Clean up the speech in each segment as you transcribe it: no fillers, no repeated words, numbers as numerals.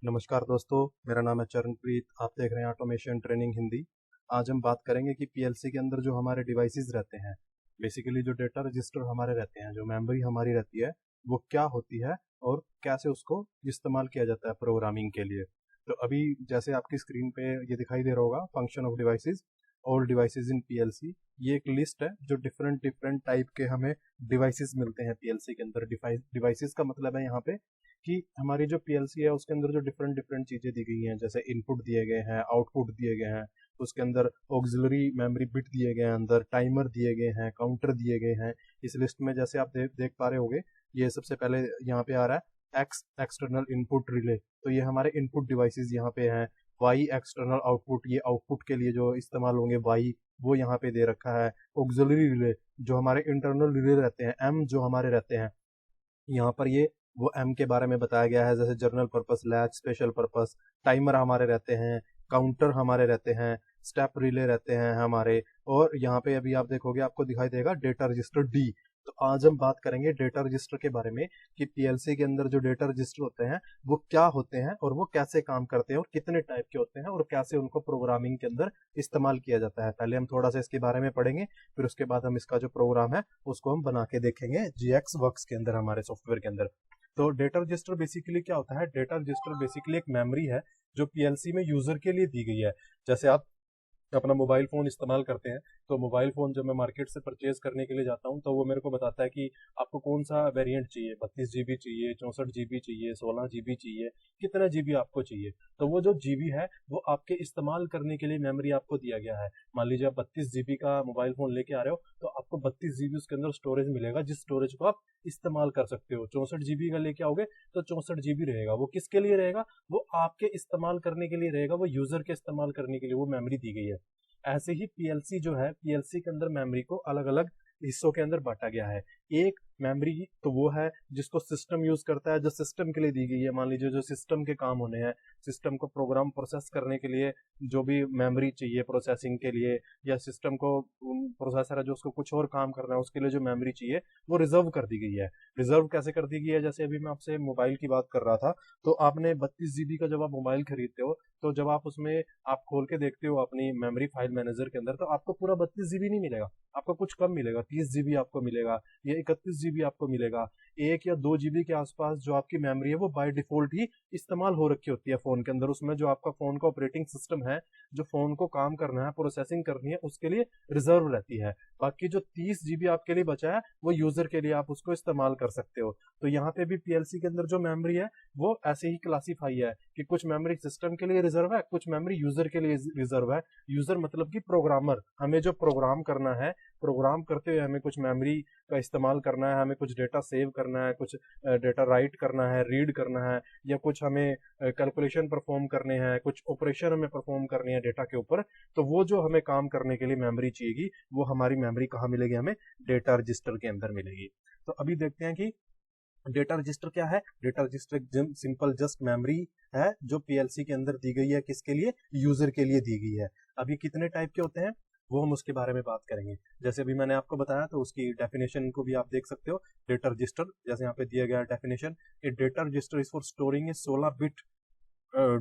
नमस्कार दोस्तों, मेरा नाम है चरणप्रीत। आप देख रहे हैं ऑटोमेशन ट्रेनिंग हिंदी। आज हम बात करेंगे कि पीएलसी के अंदर जो हमारे डिवाइसेस रहते हैं, बेसिकली जो डेटा रजिस्टर हमारे रहते हैं, जो मेमोरी हमारी रहती है, वो क्या होती है और कैसे उसको इस्तेमाल किया जाता है प्रोग्रामिंग के लिए। तो अभी जैसे आपकी स्क्रीन पे ये दिखाई दे रहा होगा, function of devices, all devices in PLC. ये एक लिस्ट है जो डिफरेंट डिफरेंट टाइप के हमें डिवाइसेस मिलते हैं पीएलसी के अंदर। डिवाइसेस का मतलब है यहाँ पे कि हमारी जो पीएलसी है उसके अंदर जो डिफरेंट डिफरेंट चीजें दी गई हैं, जैसे इनपुट दिए गए हैं, आउटपुट दिए गए हैं, उसके अंदर ऑक्सिलरी मेमोरी बिट दिए गए हैं, अंदर टाइमर दिए गए हैं, काउंटर दिए गए हैं। इस लिस्ट में जैसे आप देख पा रहे होगे, ये सबसे पहले यहाँ पे आ रहा है एक्सटर्नल इनपुट रिले। तो ये हमारे इनपुट डिवाइसेस यहाँ पे हैं। वाई एक्सटर्नल आउटपुट, ये आउटपुट के लिए जो इस्तेमाल होंगे वाई, वो यहाँ पे दे रखा है। ऑक्सिलरी रिले जो हमारे इंटरनल रिले रहते हैं, एम जो हमारे रहते हैं, यहाँ पर ये वो एम के बारे में बताया गया है, जैसे general purpose, latch, special purpose. Timer हमारे रहते हैं, काउंटर हमारे रहते हैं, स्टेप रिले रहते हैं हमारे। और यहाँ पे अभी आप देखोगे, आपको दिखाई देगा डेटा रजिस्टर डी। तो आज हम बात करेंगे डेटा रजिस्टर के बारे में कि पीएलसी के अंदर जो डेटा रजिस्टर होते हैं वो क्या होते हैं और वो कैसे काम करते हैं और कितने टाइप के होते हैं और कैसे उनको प्रोग्रामिंग के अंदर इस्तेमाल किया जाता है। पहले हम थोड़ा सा इसके बारे में पढ़ेंगे, फिर उसके बाद हम इसका जो प्रोग्राम है उसको हम बना के देखेंगे जीएक्स वर्क्स के अंदर, हमारे सॉफ्टवेयर के अंदर। तो डेटा रजिस्टर बेसिकली क्या होता है? डेटा रजिस्टर बेसिकली एक मेमोरी है जो पीएलसी में यूजर के लिए दी गई है। जैसे आप अपना मोबाइल फोन इस्तेमाल करते हैं, तो मोबाइल फोन जब मैं मार्केट से परचेज करने के लिए जाता हूँ तो वो मेरे को बताता है कि आपको कौन सा वेरिएंट चाहिए, 32 GB चाहिए, 64 GB चाहिए, 16 GB चाहिए, कितना जीबी आपको चाहिए। तो वो जो जीबी है वो आपके इस्तेमाल करने के लिए मेमोरी आपको दिया गया है। मान लीजिए आप 32 GB का मोबाइल फोन लेके आ रहे हो, तो आपको 32 GB उसके अंदर स्टोरेज मिलेगा, जिस स्टोरेज को आप इस्तेमाल कर सकते हो। 64 GB का लेके आओगे तो 64 GB रहेगा। वो किसके लिए रहेगा? वो आपके इस्तेमाल करने के लिए रहेगा, वो यूजर के इस्तेमाल करने के लिए वो मेमोरी दी गई है। ऐसे ही पीएलसी जो है, पीएलसी के अंदर मेमोरी को अलग अलग हिस्सों के अंदर बांटा गया है। एक मेमोरी तो वो है जिसको सिस्टम यूज करता है, जो सिस्टम के लिए दी गई है। मान लीजिए जो सिस्टम के काम होने हैं, सिस्टम को प्रोग्राम प्रोसेस करने के लिए जो भी मेमोरी चाहिए प्रोसेसिंग के लिए, या सिस्टम को प्रोसेसर है जो उसको कुछ और काम करना है उसके लिए जो मेमोरी चाहिए वो रिजर्व कर दी गई है। रिजर्व कैसे कर दी गई है? जैसे अभी मैं आपसे मोबाइल की बात कर रहा था, तो आपने 32 GB का जब आप मोबाइल खरीदते हो, तो जब आप उसमें आप खोल के देखते हो अपनी मेमोरी फाइल मैनेजर के अंदर, तो आपको पूरा 32 GB नहीं मिलेगा, आपको कुछ कम मिलेगा। 30 GB आपको मिलेगा या 31 GB आपको मिलेगा। 1 या 2 GB के आसपास जो आपकी मेमोरी है वो बाय डिफॉल्ट ही इस्तेमाल हो रखी होती है फोन के अंदर। उसमें जो आपका फोन का ऑपरेटिंग सिस्टम है, जो फोन को काम करना है, प्रोसेसिंग करनी है, उसके लिए रिजर्व रहती है। बाकी जो 30 GB आपके लिए बचा है वो यूजर के लिए आप उसको इस्तेमाल कर सकते हो। तो यहाँ पे भी पीएलसी के अंदर जो मेमोरी है वो ऐसे ही क्लासीफाई है कि कुछ मेमोरी सिस्टम के लिए रिजर्व है, कुछ मेमोरी यूजर के लिए रिजर्व है। यूजर मतलब कि प्रोग्रामर, हमें जो प्रोग्राम करना है, प्रोग्राम करते हुए हमें कुछ मेमोरी का इस्तेमाल करना है, हमें कुछ डेटा सेव करना है, कुछ डेटा राइट करना है, रीड करना है, या कुछ हमें कैलकुलेशन परफॉर्म करने हैं, कुछ ऑपरेशन हमें परफॉर्म करनी है डेटा के ऊपर। तो वो जो हमें काम करने के लिए मेमोरी चाहिएगी, वो हमारी मेमोरी कहाँ मिलेगी? हमें डेटा रजिस्टर के अंदर मिलेगी। तो अभी देखते हैं कि डेटा रजिस्टर क्या है। डेटा रजिस्टर एक सिंपल जस्ट मेमोरी है जो पीएलसी के अंदर दी गई है। किसके लिए? यूजर के लिए दी गई है। अभी कितने टाइप के होते हैं वो हम उसके बारे में बात करेंगे। जैसे अभी मैंने आपको बताया, तो उसकी डेफिनेशन को भी आप देख सकते हो। डेटा रजिस्टर जैसे यहाँ पे दिया गया definition, A data register is for storing A 16 bit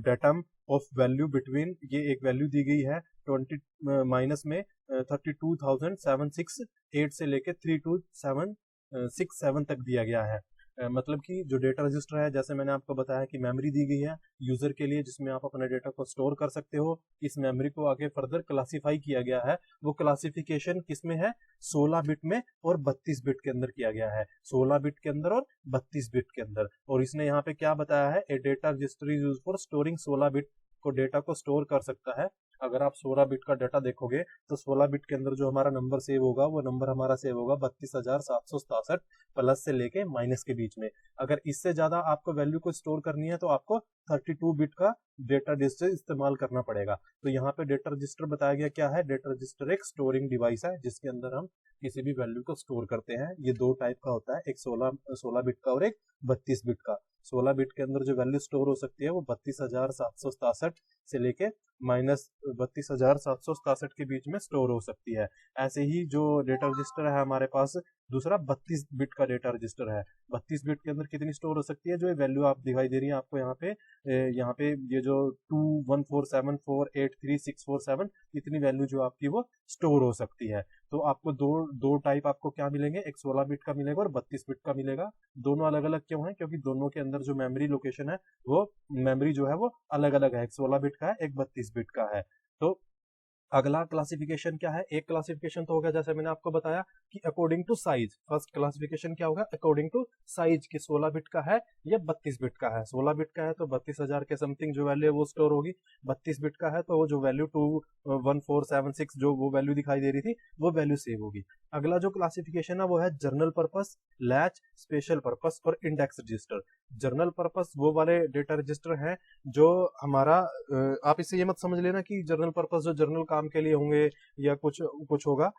datum of value between, ये एक वैल्यू दी गई है 20 माइनस में 32,768 से लेके 32,767 तक दिया गया है। मतलब कि जो डेटा रजिस्टर है, जैसे मैंने आपको बताया कि मेमोरी दी गई है यूजर के लिए जिसमें आप अपने डेटा को स्टोर कर सकते हो। इस मेमोरी को आगे फर्दर क्लासिफाई किया गया है। वो क्लासिफिकेशन किसमें है? 16 बिट में और 32 बिट के अंदर किया गया है। 16 बिट के अंदर और 32 बिट के अंदर। और इसने यहाँ पे क्या बताया है? A data register is use for storing 16 bit को डेटा को स्टोर कर सकता है। अगर आप 16 बिट का डाटा देखोगे तो 16 बिट के अंदर जो हमारा नंबर सेव होगा, वो नंबर हमारा सेव होगा 32,767 प्लस से लेके माइनस के बीच में। अगर इससे ज्यादा आपको वैल्यू को स्टोर करनी है तो आपको 32 बिट का डेटा रजिस्टर इस्तेमाल करना पड़ेगा। तो यहाँ पे डेटा रजिस्टर बताया गया क्या है? डेटा रजिस्टर एक स्टोरिंग डिवाइस है जिसके अंदर हम किसी भी वैल्यू को स्टोर करते हैं। ये दो टाइप का होता है, एक 16 बिट का और एक 32 बिट का। 16 बिट के अंदर जो वैल्यू स्टोर हो सकती है वो 32,767 से लेके माइनस 32,767 के बीच में स्टोर हो सकती है। ऐसे ही जो डेटा रजिस्टर है हमारे पास, दूसरा 32 बिट का डेटा रजिस्टर है। 32 बिट के अंदर कितनी स्टोर हो सकती है, जो ये वैल्यू आप दिखाई दे रही है आपको यहाँ पे ये जो 214748367 इतनी वैल्यू जो आपकी वो स्टोर हो सकती है। तो आपको दो टाइप आपको क्या मिलेंगे, एक 16 बिट का मिलेगा और 32 बिट का मिलेगा। दोनों अलग अलग क्यों है, क्योंकि दोनों के अंदर जो मेमोरी लोकेशन है वो मेमोरी जो है वो अलग अलग है, एक 16 बिट का है, एक 32 बिट का है। तो अगला क्लासिफिकेशन क्या है, एक क्लासिफिकेशन तो होगा जैसे मैंने आपको बताया कि according to size. First classification क्या होगा, अकॉर्डिंग टू साइज, कि 16 बिट का है या 32 बिट का है। 16 बिट का है तो 32,000 के समथिंग जो वैल्यू है वो स्टोर होगी। 32 बिट का है तो वो जो वैल्यू 21476 जो वो वैल्यू दिखाई दे रही थी वो वैल्यू सेव होगी। अगला जो क्लासिफिकेशन है वो है journal purpose, latch, special purpose और इंडेक्स रजिस्टर। जर्नल पर्पस वो वाले डेटा रजिस्टर हैं जो हमारा आप इससे ये मत समझ लेना कि जर्नल पर्पस जो जर्नल काम के लिए होंगे या कुछ होगा।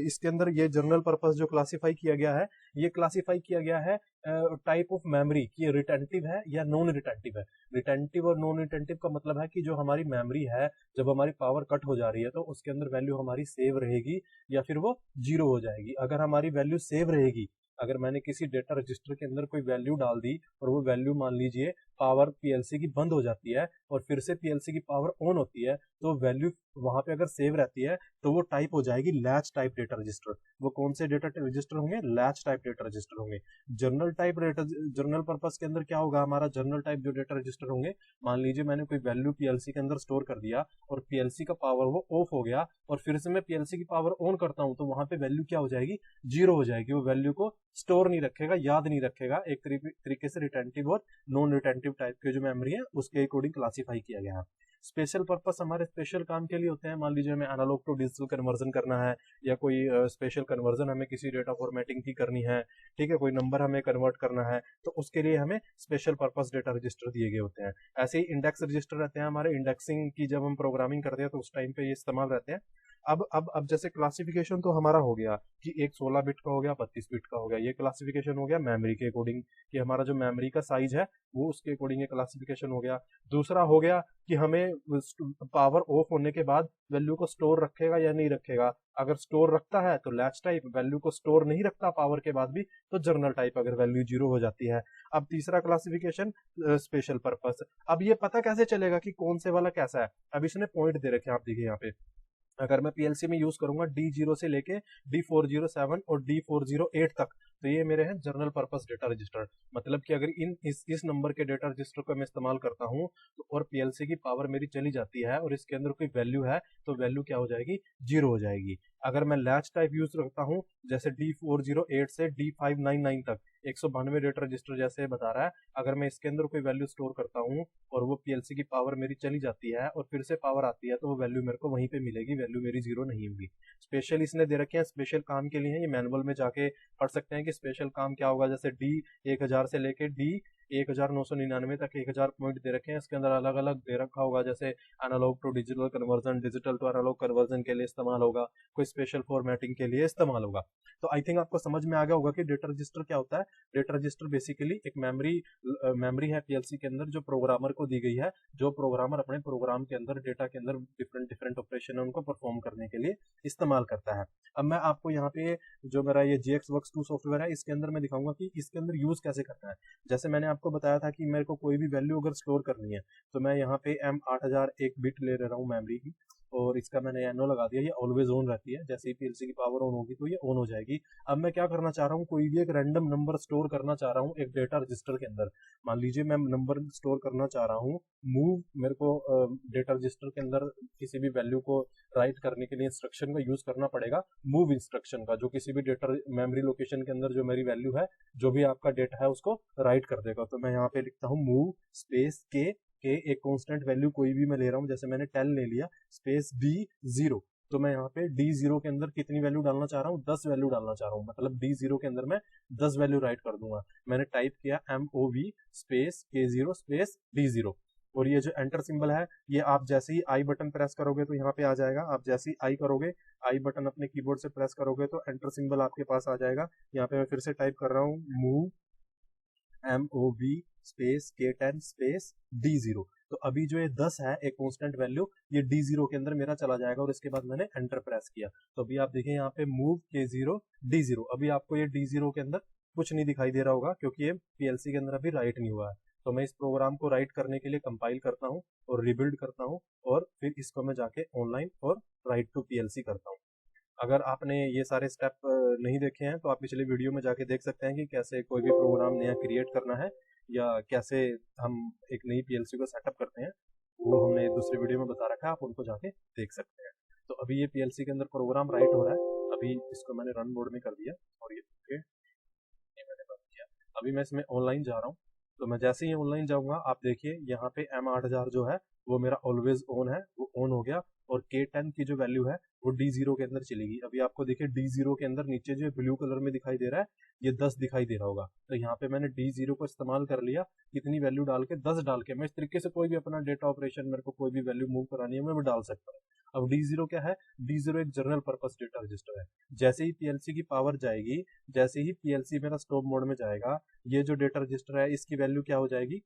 इसके अंदर ये जर्नल पर्पस जो क्लासिफाई किया गया है, ये क्लासिफाई किया गया है टाइप ऑफ मेमोरी कि रिटेंटिव है या नॉन रिटेंटिव है। रिटेंटिव और नॉन रिटेंटिव का मतलब है कि जो हमारी मेमोरी है, जब हमारी पावर कट हो जा रही है तो उसके अंदर वैल्यू हमारी सेव रहेगी या फिर वो जीरो हो जाएगी। अगर हमारी वैल्यू सेव रहेगी, अगर मैंने किसी डेटा रजिस्टर के अंदर कोई वैल्यू डाल दी और वो वैल्यू मान लीजिए पावर पीएलसी की बंद हो जाती है और फिर से पीएलसी की पावर ऑन होती है, तो वैल्यू वहां पे अगर सेव रहती है तो वो टाइप हो जाएगी लैच टाइप डेटा रजिस्टर। वो कौन से डेटा रजिस्टर होंगे, लैच टाइप डेटा रजिस्टर होंगे। जर्नल पर्पस के अंदर क्या होगा, हमारा जर्नल टाइप जो डेटा रजिस्टर होंगे, मान लीजिए मैंने कोई वैल्यू पीएलसी के अंदर स्टोर कर दिया और पीएलसी का पावर वो ऑफ हो गया और फिर से मैं पीएलसी की पावर ऑन करता हूं, तो वहां पे वैल्यू क्या हो जाएगी, जीरो हो जाएगी। वो वैल्यू को स्टोर नहीं रखेगा, याद नहीं रखेगा। एक तरीके से रिटेंटिव और नॉन रिटेंटिव टाइप के जो मेमोरी है उसके अकॉर्डिंग क्लासिफाई किया गया है। स्पेशल पर्पस हमारे स्पेशल काम के लिए होते हैं। मान लीजिए हमें एनालॉग टू डिजिटल कन्वर्जन करना है या कोई स्पेशल कन्वर्जन हमें किसी डेटा फॉर्मेटिंग की करनी है, ठीक है, कोई नंबर हमें कन्वर्ट करना है, तो उसके लिए हमें स्पेशल पर्पस डेटा रजिस्टर दिए गए होते हैं। ऐसे ही इंडेक्स रजिस्टर रहते हैं हमारे, इंडेक्सिंग की जब हम प्रोग्रामिंग करते हैं तो उस टाइम पे ये इस्तेमाल रहते हैं। अब जैसे क्लासिफिकेशन तो हमारा हो गया कि एक 16 बिट का हो गया, 32 बिट का हो गया, ये क्लासिफिकेशन हो गया मेमोरी के अकॉर्डिंग कि हमारा जो मेमोरी का साइज है वो उसके अकॉर्डिंग ये क्लासिफिकेशन हो गया। दूसरा हो गया कि हमें पावर ऑफ होने के बाद वैल्यू को स्टोर रखेगा या नहीं रखेगा। अगर स्टोर रखता है तो लैच टाइप, वैल्यू को स्टोर नहीं रखता पावर के बाद भी तो जर्नल टाइप, अगर वैल्यू जीरो हो जाती है। अब तीसरा क्लासिफिकेशन स्पेशल पर्पस। अब ये पता कैसे चलेगा कि कौन से वाला कैसा है, अब इसने पॉइंट दे रखे हैं, आप देखिए यहाँ पे। अगर मैं पीएलसी में यूज करूंगा D0 से लेके D407 और D408 तक, तो ये मेरे हैं जर्नल पर्पस डेटा रजिस्टर। मतलब कि अगर इस नंबर के डेटा रजिस्टर को मैं इस्तेमाल करता हूं तो और पीएलसी की पावर मेरी चली जाती है और इसके अंदर कोई वैल्यू है तो वैल्यू क्या हो जाएगी, जीरो हो जाएगी। अगर मैं लैच टाइप यूज रखता हूं जैसे D408 से D599 तक, 192 डेटा रजिस्टर जैसे बता रहा है, अगर मैं इसके अंदर कोई वैल्यू स्टोर करता हूं और वो पीएलसी की पावर मेरी चली जाती है और फिर से पावर आती है तो वो वैल्यू मेरे को वहीं पे मिलेगी, वैल्यू मेरी जीरो नहीं होगी। स्पेशल इसने दे रखे हैं, स्पेशल काम के लिए, ये मैनुअल में जाके पढ़ सकते हैं कि स्पेशल काम क्या होगा। जैसे D1000 से लेके D1999 तक 1000 पॉइंट दे रखे हैं, इसके अंदर अलग अलग दे रखा होगा, जैसे analogue to digital conversion, digital to analogue conversion के लिए इस्तेमाल होगा, कोई स्पेशल फॉर्मेटिंग के लिए इस्तेमाल होगा। तो आई थिंक आपको समझ में आ गया होगा कि डेटा रजिस्टर क्या होता है। डेटा रजिस्टर बेसिकली एक मेमोरी है पीएलसी के अंदर जो प्रोग्रामर को दी गई है, जो प्रोग्रामर अपने प्रोग्राम के अंदर डेटा के अंदर डिफरेंट डिफरेंट ऑपरेशन है उनको परफॉर्म करने के लिए इस्तेमाल करता है। अब मैं आपको यहाँ पे जो मेरा ये GXWorks2 सॉफ्टवेयर है इसके अंदर मैं दिखाऊंगा कि इसके अंदर यूज कैसे करना है। जैसे मैंने आपको बताया था कि मेरे को कोई भी वैल्यू अगर स्टोर करनी है तो मैं यहाँ पे M8001 बिट ले रहा हूँ मेमोरी की, और इसका मैंने एनो लगा दिया, ये ऑलवेज ऑन रहती है, जैसे ही पीएलसी की पावर ऑन होगी तो ये ऑन हो जाएगी। अब मैं क्या करना चाह रहा हूँ, कोई भी एक रैंडम नंबर स्टोर करना चाह रहा हूँ एक डेटा रजिस्टर के अंदर। मान लीजिए मैं नंबर स्टोर करना चाह रहा हूँ मूव, मेरे को डेटा रजिस्टर के अंदर किसी भी वैल्यू को राइट करने के लिए इंस्ट्रक्शन का यूज करना पड़ेगा, मूव इंस्ट्रक्शन का, जो किसी भी डेटा मेमोरी लोकेशन के अंदर जो मेरी वैल्यू है, जो भी आपका डेटा है उसको राइट कर देगा। तो मैं यहाँ पे लिखता हूँ मूव स्पेस के एक कांस्टेंट वैल्यू कोई भी मैं ले रहा हूँ, जैसे मैंने 10 ले लिया, स्पेस D0। तो मैं यहाँ पे D0 के अंदर कितनी वैल्यू डालना चाह रहा हूँ, 10 वैल्यू डालना चाह रहा हूँ, मतलब D0 के अंदर मैं 10 वैल्यू राइट कर दूंगा। मैंने टाइप किया MOV space K0 space D0, और ये जो एंटर सिंबल है ये आप जैसे ही आई बटन प्रेस करोगे तो यहाँ पे आ जाएगा। आप जैसे ही आई करोगे, आई बटन अपने कीबोर्ड से प्रेस करोगे तो एंटर सिंबल आपके पास आ जाएगा। यहाँ पे मैं फिर से टाइप कर रहा हूँ move MOV space K10 space D0। तो अभी जो ये 10 है एक कांस्टेंट वैल्यू, ये D0 के अंदर मेरा चला जाएगा और इसके बाद मैंने एंटर प्रेस किया। तो अभी आप देखिए यहाँ पे मूव K0 D0। अभी आपको ये D0 के अंदर कुछ नहीं दिखाई दे रहा होगा क्योंकि ये PLC के अंदर अभी राइट नहीं हुआ है। तो मैं इस प्रोग्राम को राइट करने के लिए कंपाइल करता हूँ और रिबिल्ड करता हूँ और फिर इसको मैं जाके ऑनलाइन और राइट टू PLC करता हूँ। अगर आपने ये सारे स्टेप नहीं देखे हैं तो आप पिछले वीडियो में जाके देख सकते हैं कि कैसे कोई भी प्रोग्राम नया क्रिएट करना है या कैसे हम एक नई PLC को सेटअप करते हैं, वो हमने दूसरे वीडियो में बता रखा है, आप उनको जाके देख सकते हैं। तो अभी ये PLC के अंदर प्रोग्राम राइट हो रहा है। अभी इसको मैंने रन मोड में कर दिया और ये मैंने बंद किया। अभी मैं इसमें ऑनलाइन जा रहा हूँ। तो मैं जैसे ही ऑनलाइन जाऊंगा आप देखिए यहाँ पे M8000 जो है वो मेरा ऑलवेज ऑन है, वो ऑन हो गया और K10 की जो वैल्यू है वो D0 के अंदर चलेगी। अभी आपको देखिए D0 के अंदर नीचे जो ब्लू कलर में दिखाई दे रहा है ये 10 दिखाई दे रहा होगा। तो यहाँ पे मैंने D0 को इस्तेमाल कर लिया, कितनी वैल्यू डाल के 10 डाल के मैं इस तरीके से कोई भी अपना डेटा ऑपरेशन मेरे को कोई भी वैल्यू मूव करानी है मैं डाल सकता हूँ। अब D0 क्या है? D0 एक जनरल पर्पस डेटा रजिस्टर है। जैसे ही PLC की पावर जाएगी, जैसे ही PLC मेरा स्टॉप मोड में जाएगा, ये जो डेटा रजिस्टर है इसकी वैल्यू क्या हो जाएगी?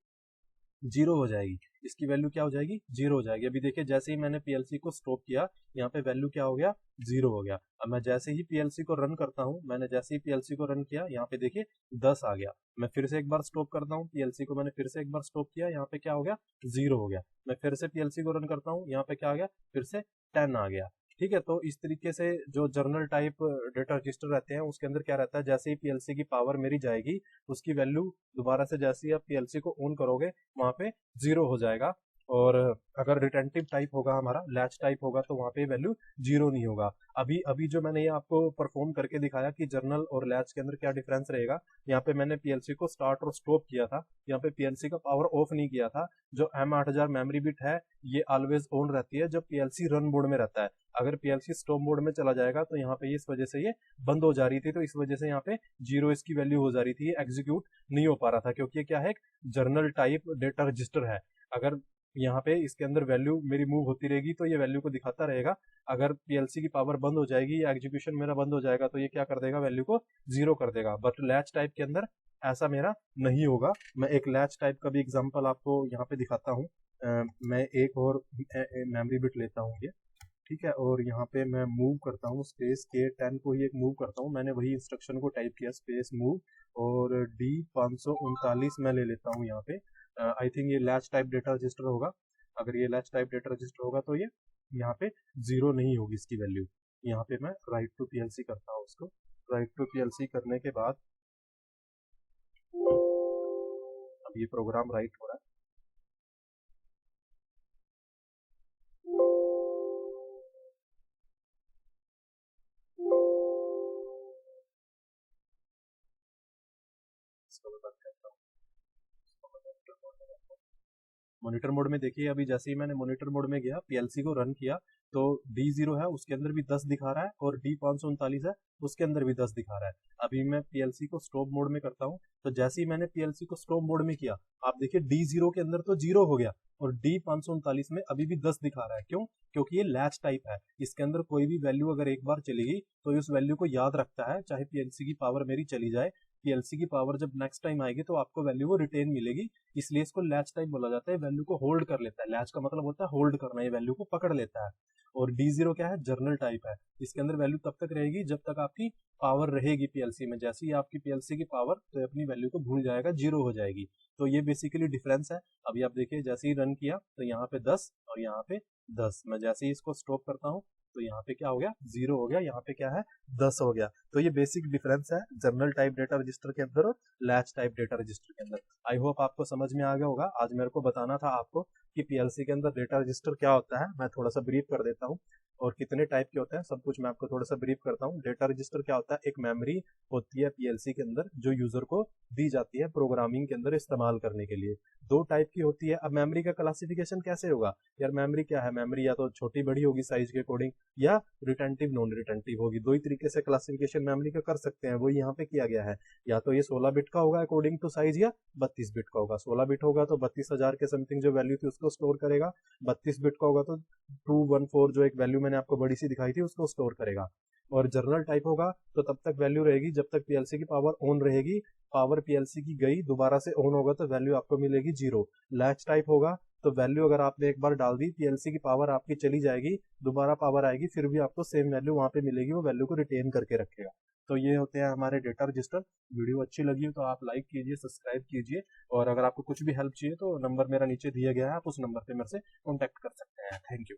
जीरो हो जाएगी। इसकी वैल्यू क्या हो जाएगी? जीरो हो जाएगी। अभी देखिए जैसे ही मैंने PLC को स्टॉप किया यहाँ पे वैल्यू क्या हो गया? जीरो हो गया। अब मैं जैसे ही PLC को रन करता हूँ, मैंने जैसे ही PLC को रन किया यहाँ पे देखिए 10 आ गया। मैं फिर से एक बार स्टॉप करता हूँ, PLC को मैंने फिर से एक बार स्टॉप किया, यहाँ पे क्या हो गया? जीरो हो गया। मैं फिर से PLC को रन करता हूँ, यहाँ पे क्या आ गया? फिर से 10 आ गया। ठीक है, तो इस तरीके से जो जर्नल टाइप डेटा रजिस्टर रहते हैं उसके अंदर क्या रहता है, जैसे ही PLC की पावर मेरी जाएगी उसकी वैल्यू दोबारा से जैसे ही आप PLC को ऑन करोगे वहां पे जीरो हो जाएगा। और अगर रिटेंटिव टाइप होगा, हमारा लैच टाइप होगा, तो वहां पे वैल्यू जीरो नहीं होगा। अभी अभी जो मैंने ये आपको परफॉर्म करके दिखाया कि जर्नल और लैच के अंदर क्या डिफरेंस रहेगा, यहाँ पे मैंने PLC को स्टार्ट और स्टॉप किया था, यहाँ पे PLC का पावर ऑफ नहीं किया था। जो M8000 मेमोरी बिट है ये ऑलवेज ऑन रहती है जब PLC रन मोड में रहता है। अगर PLC स्टॉप मोड में चला जाएगा तो यहाँ पे इस वजह से ये बंद हो जा रही थी, तो इस वजह से यहाँ पे जीरो इसकी वैल्यू हो जा रही थी, एग्जीक्यूट नहीं हो पा रहा था क्योंकि ये क्या है, जर्नल टाइप डेटा रजिस्टर है। अगर यहाँ पे इसके अंदर वैल्यू मेरी मूव होती रहेगी तो ये वैल्यू को दिखाता रहेगा। अगर PLC की पावर बंद हो जाएगी या एग्जीक्यूशन मेरा बंद हो जाएगा तो ये क्या कर देगा, वैल्यू को जीरो कर देगा। बट लैच टाइप के अंदर ऐसा मेरा नहीं होगा। मैं एक लैच टाइप का भी एग्जांपल आपको यहाँ पे दिखाता हूँ। मैं एक और मेमोरी बिट लेता हूँ ये, ठीक है, और यहाँ पे मैं मूव करता हूँ स्पेस K10 को ही एक मूव करता हूँ। मैंने वही इंस्ट्रक्शन को टाइप किया स्पेस मूव और D539 मैं ले लेता हूँ यहाँ पे। आई थिंक ये लैच टाइप डेटा रजिस्टर होगा। अगर ये लैच टाइप डेटा रजिस्टर होगा तो ये यहाँ पे जीरो नहीं होगी इसकी वैल्यू। यहाँ पे मैं राइट टू PLC करता हूँ उसको। राइट टू PLC करने के बाद अब ये प्रोग्राम राइट हो रहा है। मॉनिटर मोड में देखिए, अभी जैसे ही मैंने मॉनिटर मोड में गया PLC को रन किया तो D0 है उसके अंदर भी 10 दिखा रहा है और D539 है उसके अंदर भी 10 दिखा रहा है। अभी मैं PLC को स्टॉप मोड में करता हूँ, तो जैसे ही मैंने PLC को स्टॉप मोड में किया आप देखिए D0 के अंदर तो जीरो हो गया और D539 में अभी भी 10 दिखा रहा है। क्यों? क्योंकि ये लैच टाइप है, इसके अंदर कोई भी वैल्यू अगर एक बार चलेगी तो ये उस वैल्यू को याद रखता है, चाहे PLC की पावर मेरी चली जाए। PLC की पावर जब नेक्स्ट टाइम आएगी तो आपको वैल्यू वो रिटेन मिलेगी, इसलिए इसको लैच टाइप बोला जाता है। वैल्यू को होल्ड कर लेता है, लैच का मतलब होता है होल्ड करना, ये वैल्यू को पकड़ लेता है। और D0 क्या है, जर्नल टाइप है, इसके अंदर वैल्यू तब तक रहेगी जब तक आपकी पावर रहेगी PLC में। जैसे ही आपकी PLC की पावर तो अपनी वैल्यू को भूल जाएगा, जीरो हो जाएगी। तो ये बेसिकली डिफरेंस है। अभी आप देखिए जैसे ही रन किया तो यहाँ पे 10 और यहाँ पे 10, मैं जैसे ही इसको स्टॉप करता हूँ तो यहाँ पे क्या हो गया, जीरो हो गया, यहाँ पे क्या है 10 हो गया। तो ये बेसिक डिफरेंस है जर्नल टाइप डेटा रजिस्टर के अंदर और लैच टाइप डेटा रजिस्टर के अंदर। आई होप आपको समझ में आ गया होगा। आज मेरे को बताना था आपको कि PLC के अंदर डेटा रजिस्टर क्या होता है। मैं थोड़ा सा ब्रीफ कर देता हूँ और कितने टाइप के होते हैं सब कुछ मैं आपको थोड़ा सा ब्रीफ करता हूँ। डेटा रजिस्टर क्या होता है, एक मेमोरी होती है PLC के अंदर जो यूजर को दी जाती है प्रोग्रामिंग के अंदर इस्तेमाल करने के लिए। दो टाइप की होती है। अब मेमोरी का क्लासिफिकेशन कैसे होगा यार, मेमोरी क्या है, मेमोरी या तो छोटी बड़ी होगी साइज के अकॉर्डिंग या रिटेंटिव नॉन रिटेंटिव होगी। दो ही तरीके से क्लासिफिकेशन मेमोरी का कर सकते हैं, वो यहाँ पे किया गया है। या तो ये 16 बिट का होगा अकॉर्डिंग टू साइज या 32 बिट का होगा। 16 बिट होगा तो 32,000 के समथिंग जो वैल्यू थी उसको स्टोर करेगा, 32 बिट का होगा तो 214 जो एक वैल्यू मैंने आपको बड़ी सी दिखाई थी उसको स्टोर करेगा। और जनरल टाइप होगा तो तब तक वैल्यू रहेगी जब तक पीएलसी की पावर ऑन रहेगी। पावर पीएलसी की गई, दोबारा से ऑन होगा तो वैल्यू आपको मिलेगी 0। लैच टाइप होगा तो वैल्यू अगर आपने एक बार डाल दी, पीएलसी की पावर आपकी चली जाएगी, दोबारा पावर आएगी, फिर भी आपको सेम वैल्यू वहां पे मिलेगी, वो वैल्यू को रिटेन करके रखेगा। तो ये होते हैं हमारे डेटा रजिस्टर। वीडियो अच्छी लगी हो तो आप लाइक कीजिए, सब्सक्राइब कीजिए, और अगर आपको कुछ भी हेल्प चाहिए तो नंबर मेरा नीचे दिया गया है, आप उस नंबर पे मेरे से कॉन्टैक्ट कर सकते हैं। Thank you.